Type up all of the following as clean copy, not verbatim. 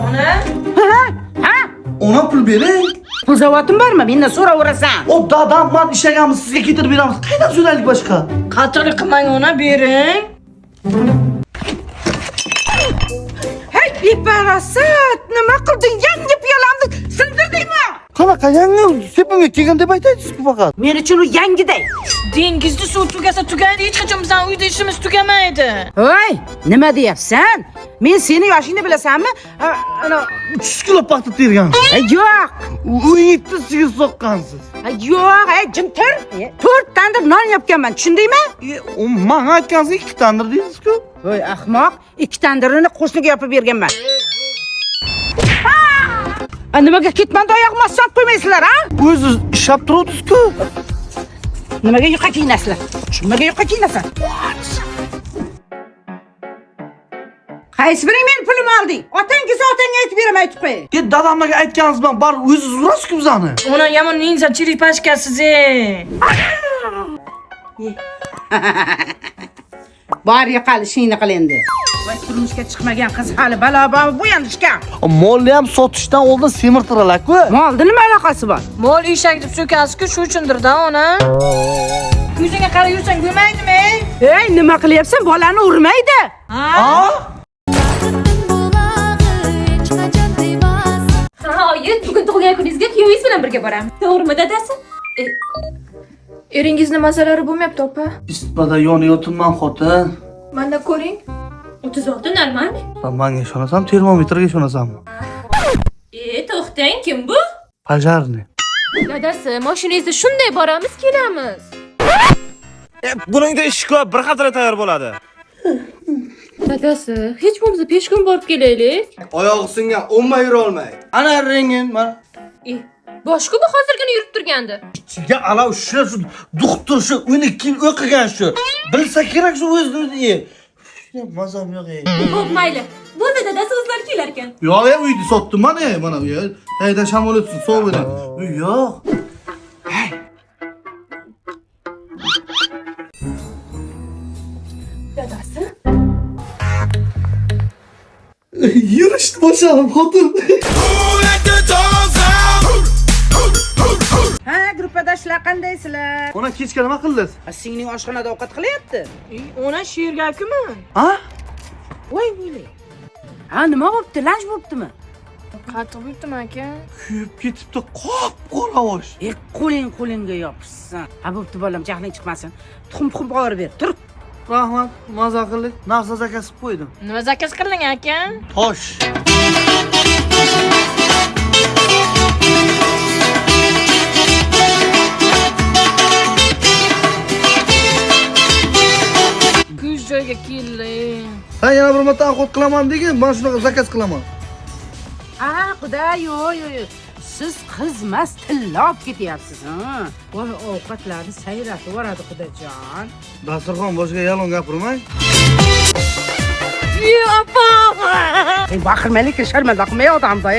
Ona? Ha? Ona pul bering. Pul zavotim bormi? Mendan so'raverasan. O dadam men ishagamiz sizga ketirib beramiz. Qaydan so'raylik boshqa? Qattiqlik qilmang ona bering. Hey, beparasat, nima qilding? Yangi piyolamni sindirdingmi? Qanaqa yangi sepimga kelgan deb aytaysiz faqat. Men uchun u yangiday. Dengizda suv tugasa tugaydi, hech qachon bizning uyda ishimiz tugamaydi. Voy, nima deyapsan? Men seni yoshingni bilasanmi? Ana 300 kilo paxta tergan. yo'q. Uyingizda sigir soqqansiz. Yo'q, jim tur. 4 tandir non yapganman, tushundingmi? Men aytgansiz 2 tandir deysiz-ku. Voy, ahmoq, 2 tandirini qo'shniga yopib berganman. Nimaga ketmanda oyog'imni solib qo'ymaysizlar, ha? O'zingiz ishlab turibsiz-ku. Nimaga yuqa kiynasizlar? Nimaga yuqa kiyinasan? Qaysi biring meni pulimni olding? Otangizga aytib beraman, aytib qo'y. Dadamga aytganingiz bilan bar o'zingiz urasiz-ku bizani. Ona yomon ninja chiripashkasiz. Bor yo'qol ishingni qil endi. Voy, turmushga chiqmagan qiz hali balo-balo bo'yanishga. Molni ham sotishdan oldin semirtirlar-ku. Molda nima aloqasi bor? Mol eshak deb so'kasiz-ku, shu uchundir-da ona. Yuzingga qarab yursang bo'lmaydimi? Ey, nima qilyapsan? Bolani urmaydi. Ha? Oyi, bugun tug'ilgan kuningizga kuyovingiz bilan birga boramiz. To'g'rimi, dadasi? Eringizni masalari bo'lmayapti, opa. Isitmada yonayotibman xotin. Manda ko'ring. 36 normal. Sen menga ishonasan, termometrga ishonasanmi? To'xtang, kim bu? Pajarni. Dadasi, mashinangizda shunday boramiz, kelamiz. Buningda ish ko'p, bir xatira tayyor bo'ladi. Dadasi, hech bo'lmasa peshkom borib kelaylik. Oyog'i singan, o'nmay yura olmay. Ana rengin mana. Boshqa bu hozirgina yurib turgandi. Ichiga ala shu doktor shu 12 yil o'qigan shu. Bilsa kerak shu o'zini. Mazam yo'q ey. Xo'p, mayli. Bo'ldi, dadasi o'zlari kelar ekan. Yo'q, uyni sotdim mana, mana bu yer. Hayda shamol o'tsin, sovuq bo'ling. Uy yo'q. Hey. Dadasi? Yurishni boshladim xotin. Ha, gruppadashlar qandaysizlar? Ona kechga nima qildingiz? Singling oshxonada ovqat qilyapti. Ona shergakiman. Ha? Voy, bo'li. Ha, nima bo'pti? Lanj bo'ptimi? Qattiq buyurdim aka. Kuyib ketibdi, qop-qora osh. Qo'lingga yopishsan. Ha, bo'pti bolam, jahling chiqmasin. Tuxum qilib ber. Tur. Rahmat, maza qildik. Narsa zakasib qo'ydim. Nima zakaz qilding aka? Tosh. Kuz joyga keldi. Ha, yana bir marta ovqat qilaman degin, men shunaqa zakaz qilaman. Xudo, yo'q. Siz qizmas, tilla olib ketyapsiz, ha? Voy, ovqatlarni sayratib yuboradi xudojon. Dasturxon boshiga yolg'on gapirmang. Baqirmaylik, sharmanda qilmay odamda.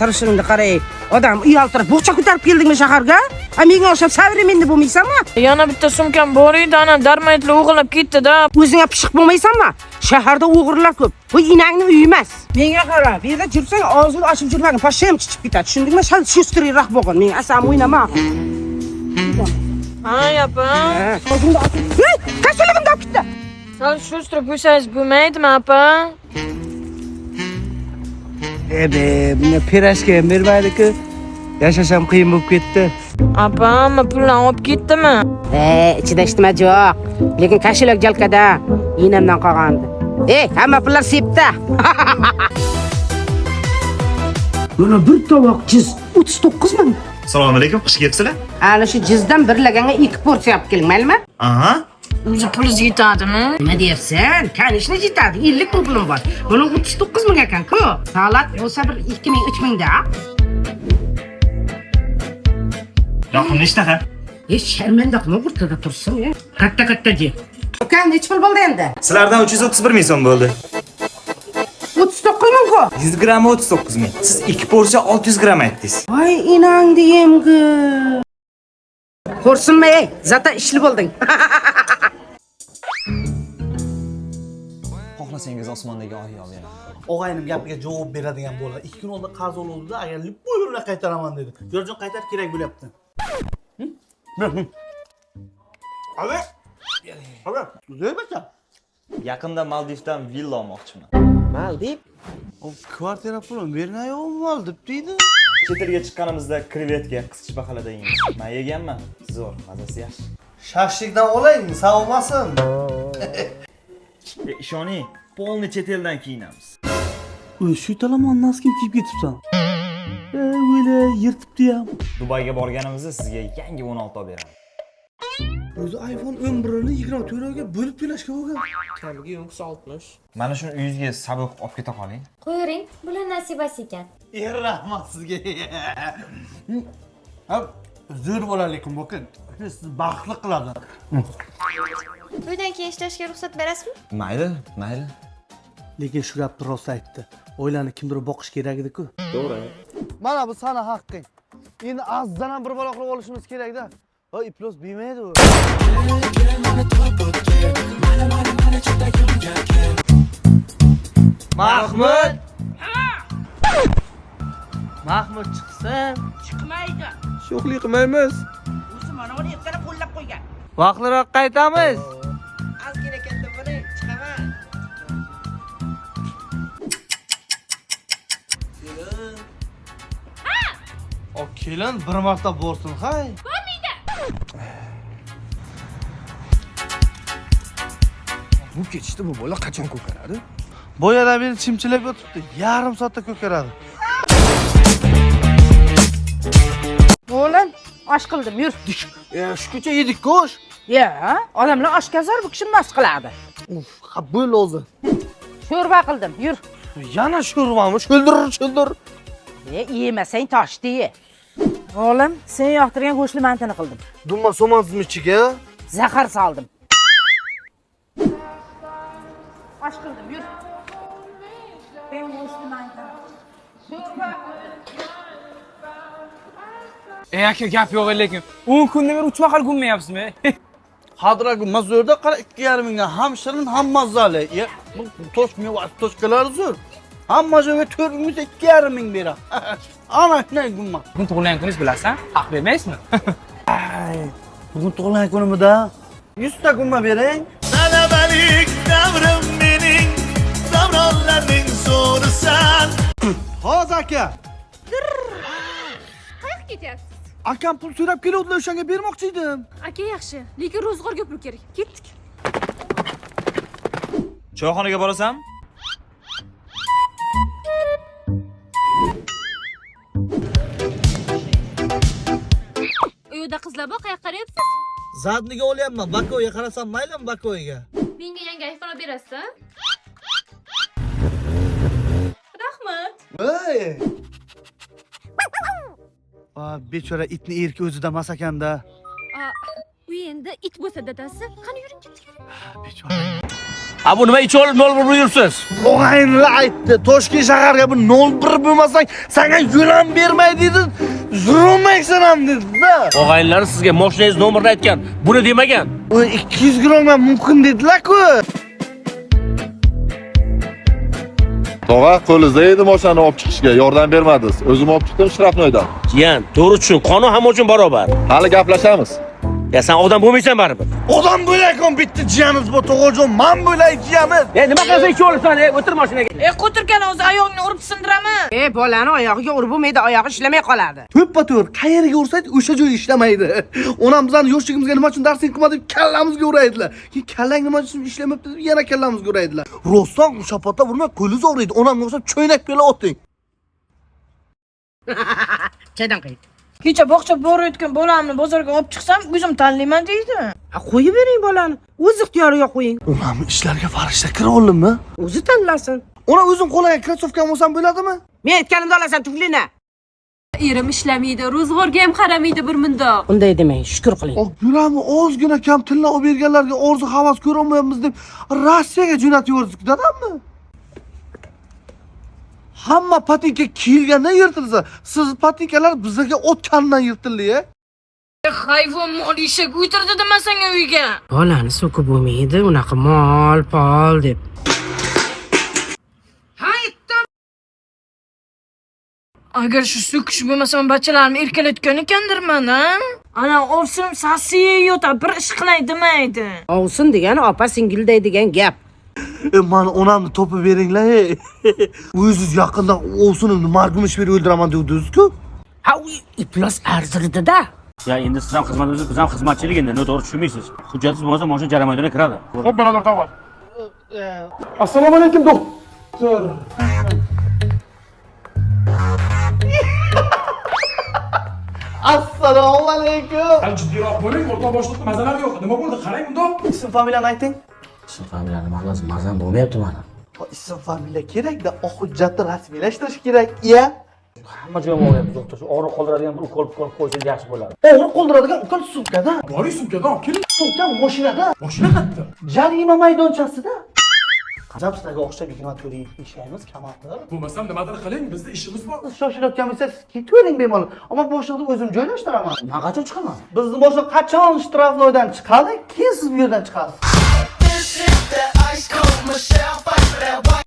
Turishingni qarang. Odam uyaltirib, bo'g'cha ko'tarib keldingmi shaharga? Menga o'xshab savremenni bo'lmaysanmi? Yana bitta sumkam bor edi, ana darmaytli o'g'irlab ketdi-da. O'zingga pishiq bo'lmaysanmi? Shaharda o'g'irlar ko'p. Bu inangni uyi emas. Menga qara, bu yerda jursang og'zini ochib jurmagin, pashsha ham chiqib ketadi. Tushundingmi? Sal shustirroq bo'lgin. Men asam o'ynama. Ha, yapa. O'zingni ochib. Kashaligimni olib ketdi. Sal shustirib qo'ysangiz bo'lmaydimi, apa? Bunga pirashka ham bermaydi-ku. Yashasham qiyin bo'lib ketdi. Apa, men pulni olib ketdimi? Ichida ishtimat yo'q. Lekin kashalar jalkada. Inamdan qolgandi. Hamma pullar sepda. Mana bir tovoq jiz 39 ming. Assalomu alaykum, xush kelibsizlar. Ana shu jizdan bir laganga 2 porsiya olib keling, maylimi? Aha. O'zi pulingiz yetadimi? Nima deyapsan? Kanishni yetadi. 50 ming pulim bor. Buni 39 ming ekan-ku. Salat bo'lsa bir 2 ming, 3 mingda. Yo'q, nechta? Sharmanda qilma, o'rtada tursin. Katta je. Ukan, nech pul bo'ldi endi? Sizlardan 331 ming so'm bo'ldi. 39 ming-ku. 100 grammi 39 ming. Siz 2 porsiya 600 gram aytdingiz. Voy, inangni yemgi. Xo'rsinma, zata ishli bo'lding. xohlasangiz osmondagi oy olib beraman. Og'aynim gapiga javob beradigan bo'ladi. 2 kun oldin qarz oluvdi-da, agar buyurla qaytaraman dedi. Yo'ljon qaytarib kerak bo'lyapti. Abi. Abi, zo'rbacha. Yaqinda Maldivdan villa olmoqchiman. Maldiv? O kvartira pulini bergan-yo'q, Maldiv deydi. Chet elga chiqqanimizda krevetka qisqich baholada yeymiz. Men yeganman. Zo'r, mazasi yaxshi. Shashlikdan olang, savomasin. Ishoning, polni chet eldan kiyinamiz. Shu talomon noskim kiyib ketibsan. O'yla, yirtibdi ham. Dubayga borganimizda sizga yangi 16 olib beraman. O'zi iPhone 11 ni 24 ga bo'lib to'lashga bo'lgan. Kamiga yo'qsa 60. Mana shuni uyingizga saboq olib keta qoling. Qo'ying, bular nasibasi ekan. Rahmat sizga. Zo'r bolalikim bo'lgan. Siz baxtli qiladi. To'ydan keyin ishlashga ruxsat berasizmi? Mayli, mayli. Lekin shu gapni rost aytdi. Oilani kimdir boqish kerak edi-ku. To'g'ri. Mana bu sana haqqing. Endi azdan ham bir bola qilib olishimiz kerak-da. Ha, iplos bilmaydi u. Mahmud. Mahmud chiqsin. Chiqmaydi. Sho'xlik qilmaymiz. O'zi mana uni ertalab qo'llab qo'ygan. Vaqtliroq qaytamiz. Ozgina katta bo'ling, chiqaman. O kelin bir marta borsin, hay. Bu ketishdi bu bola qachon ko'karadi? Boyadan beri chimchilab yotibdi. Yarim soatda ko'karadi. O'g'lim, osh qildim, yur. Shukucha yedik go'sh. Ya, odamlar oshkazar bu kishi mas qiladi. Ha, bo'l o'zi. Sho'rva qildim, yur. Yana sho'rvami? Sho'ldir. Yemasang toshdi ye. O'g'lim, sen yoqtirgan go'shtli mantini qildim. Dumma so'mansizmi ichiga? Zahar soldim. Osh qildim, yur. Ben go'shtli mantini. Sho'rva Ey aka gap yo'q lekin 10 kundan beri 3 mahal gummayapsizmi? Hadragul mazurda qara 2,5 mingdan ham shirin, ham mazali. Bu tosh meva toshkalar zo'r. Hamma joyga 4 ming 2,5 ming beradi. Ana shunday gumma. Bugun tug'ilgan kuningiz bilasan? Haq bermaysizmi? Bugun tug'ilgan kunimda 100 ta gumma bering. Talabalik davrim mening, davronlarning so'risan. Hozir aka. Qayerga ketyapsiz? Akam pul so'rab keluvdilar, o'shanga bermoqchi edim. Aka yaxshi, lekin ro'zg'orga pul kerak. Ketdik. Choyxonaga borasan? U yerda qizlar bor, qayerga qarayapsiz? Zadniga olyapman. Bakoga qarasam maylimi Bakoga? Menga yangi iPhone berasizmi? Rahmat. Voy. Bechora itni erki o'zida mas ekanda. U endi it bo'lsa dadasi, qani yuring ketdik. Bechora. Ha bu nima ichi olib 01 buyursiz? Og'ayinlar aytdi, Toshkent shaharga bu 01 bo'lmasang, senga yo'l ham bermaydi dedi. Zurmaysan ham dedi-da. Og'ayinlar sizga mashinangiz nomerini aytgan. Buni demagan. O 200 grammga mumkin dedilar-ku. Tog'a qo'lingizda edi mashinani olib chiqishga, yordam bermadingiz. O'zim olib chiqdim Shrafnoydan. Jiyan, to'g'ri tushun, qonun hamma uchun barobar. Hali gaplashamiz. Ya sen odam bo'lmaysan baribir. Odam bo'lak-ku bitta jiyamiz bu To'g'ajon, men bo'lay jiyamiz. Nima qilasan ikki olsan, o'tir mashinaga. Qo'tirgan o'zi oyog'ini urib sindiraman. Bolani oyog'iga urib bo'lmaydi, oyog'i ishlamay qoladi. To'ppa-to'g'ri, qayerga ursak o'sha joy ishlamaydi. Onam bizani yoshligimizga nima uchun darsing qilmadi deb kallamizga uraydilar. Keyin kallang nima uchun ishlamabdi deb yana kallamizga uraydilar. Rostdan shapotda urma, qo'lingiz og'riydi. Onamga o'xshab choynak bilan oting. Chaydan qayt. Kecha bog'cha borayotgan bolamni bozorga olib chiqsam, o'zim tanlayman deydi. Qo'yib bering bolani. O'z ixtiyoriga qo'ying. Onam ishlarga farishta kira oldimmi? O'zi tanlasin. Ona o'zim qo'lga krossovkam olsam bo'ladimi? Men aytganimda olasan tuflini. Erim ishlamaydi, ro'zg'orga ham qaramaydi bir mundoq. Unday demang, shukr qiling. Bularni ozgina kam tilla olib berganlarga orzu havas ko'rolmayapmiz deb Rossiyaga jo'natib yubordik, dadammi? Hamma patinka kiyilgandan yirtilsa, siz patinkalar bizga o'tgandan yirtildi-ya. Hayvon molisha o'tirdi demasan uyga. Bolani so'kib bo'lmaydi, unaqa mol, pol deb. Agar shu so'kish bo'lmasa, men bachalarni erkalatgan ekandirman, ha? Ana ovsim sasiy yo'ta, bir ish qilay demaydi. Ovsin degani opa singilday degan gap. Mana onamni topib beringlar. O'zingiz yaqinda ovsinimni margumsh berib o'ldiraman devdingiz-ku. Ha, u iflos arzirdi-da. Ya endi siz ham xizmatingiz, biz ham xizmatchilik endi noto'g'ri tushunmaysiz. Hujjatsiz bo'lmasa mashina jarimaga kiradi. Xo'p, birodar, tavba. Assalomu alaykum, doktor. Assalomu alaykum. Hali jiddiyroq bo'ling, o'rta boshliqda mazalar yo'q. Nima bo'ldi? Qarang bunda. Ism familiyani ayting. Ism familiyani ma'nosi mazam bo'lmayapti mana. Ism familiya kerak-da, hujjatni rasmiylashtirish kerak. Iya. Hamma joyga o'yapti, doktor. Shu og'riq qoldiradigan bir ukol qo'ysangiz yaxshi bo'ladi. Og'riq qoldiradigan ukol sumkada. Boring sumkada olib keling. Sumka mashinada. Mashina qayerda? Jarima maydonchasida. Qazab sizlarga o'xshab hikmat ko'ring, ishlaymiz kamatdir. Bo'lmasam nimadir qiling, bizda ishimiz bor. Siz shoshilayotgan bo'lsangiz ketavering bemalol. Ammo boshliqni o'zim joylashtiraman. Men qachon chiqaman? Bizni boshliq qachon shtrafnoydan chiqadi, keyin siz bu yerdan chiqasiz.